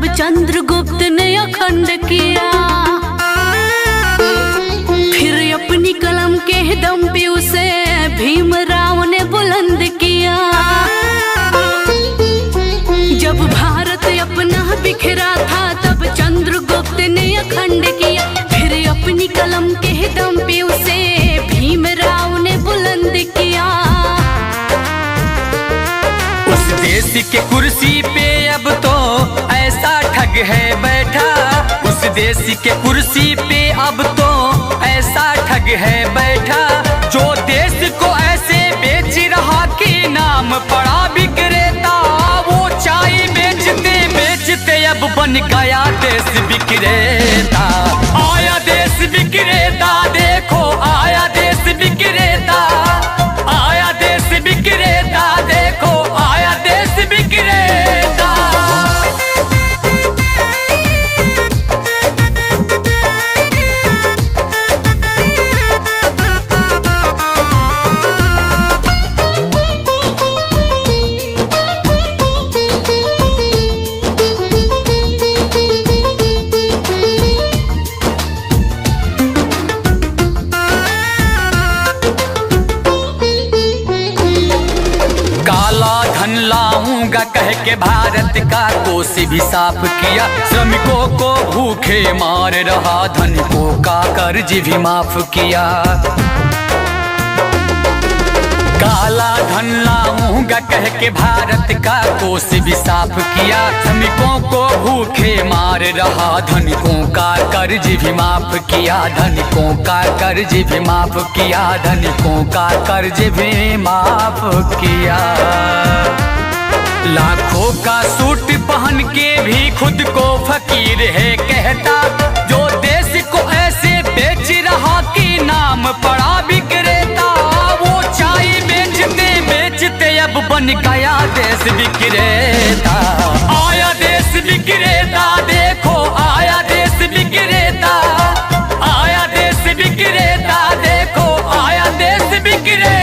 तब चंद्रगुप्त ने अखंड किया। फिर अपनी कलम के दम पे उसे भीमराव ने बुलंद किया। जब भारत अपना बिखरा था तब चंद्रगुप्त ने अखंड किया। फिर अपनी कलम के दम पे उसे भीमराव ने बुलंद किया। उस देश के कुर्सी पे अब तो ऐसा ठग है बैठा। उस देश के कुर्सी पे अब तो ऐसा ठग है बैठा। जो देश को ऐसे बेच रहा कि नाम पड़ा विक्रेता, वो चाय बेचते बेचते अब बन गया देश विक्रेता। आया देश विक्रेता, देखो आया देश विक्रेता। आया देश विक्रेता, देखो आया देश विक्रेता। लाऊंगा कह के भारत का कोष भी साफ किया। श्रमिकों को भूखे मार रहा, धनिकों का कर्ज भी माफ किया। काला धन लाऊंगा कह के भारत का कोष भी साफ किया। श्रमिकों को भूखे मार रहा, धनिकों का कर्ज भी माफ किया। धनिकों का कर्ज भी माफ किया। धनिकों का कर्ज भी माफ किया। लाखों का सूट पहन के भी खुद को फकीर है कहता। जो देश को ऐसे बेच रहा कि नाम पड़ा विक्रेता, वो चाय बेचते बेचते अब बन गया देश विक्रेता। आया देश विक्रेता, देखो आया देश विक्रेता। आया देश विक्रेता, देखो आया देश विक्रेता।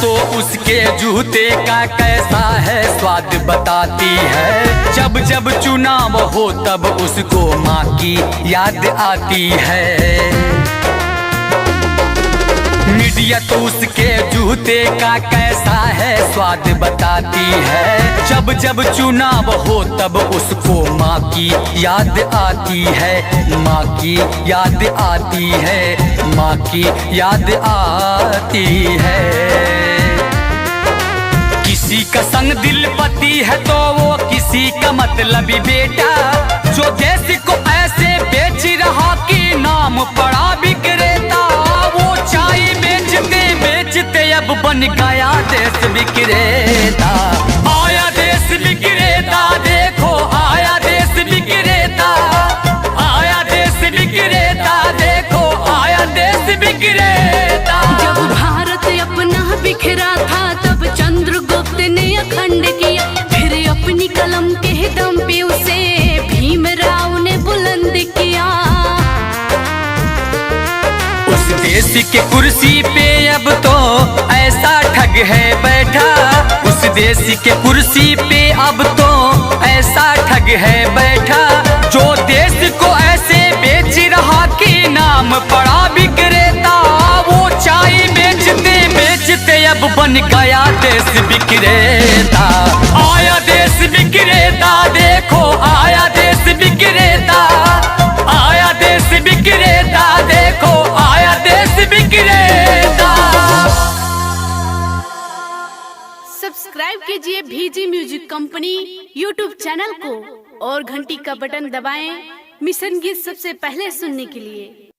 तो उसके जूते का कैसा है स्वाद बताती है। जब जब चुनाव हो तब उसको माँ की याद आती है। मीडिया तो उसके जूते का कैसा है स्वाद बताती है। जब जब चुनाव हो तब उसको माँ की याद आती है। माँ की याद आती है। माँ की याद आती है। किसी का संग दिल पति है तो वो किसी का मतलबी बेटा। जो देश को ऐसे बेच रहा कि नाम पड़ा विक्रेता, वो चाय बेचते बेचते अब बन गया देश विक्रेता। आया देश विक्रेता, देखो आया देश विक्रेता। आया देश विक्रेता, देखो आया देश विक्रेता। जब भारत अपना बिखरा था तब चंद्रगुप्त ने अखंड किया। फिर अपनी कलम के दम पे उसे भीमराव ने बुलंद किया। उस देश के कुर्सी पे अब तो ऐसा ठग है बैठा। उस देश के कुर्सी पे अब तो ऐसा ठग है बैठा। जो देश को ऐसे बेच रहा कि नाम पड़ा विक्रेता, वो चाय बेचते बेचते अब बन गया देश विक्रेता। आया देश विक्रेता, देखो आया देश विक्रेता। आया देश विक्रेता, देखो आया देश विक्रेता। सब्सक्राइब कीजिए VG music company YouTube channel को और घंटी का बटन दबाएं मिशन गीत सबसे पहले सुनने के लिए।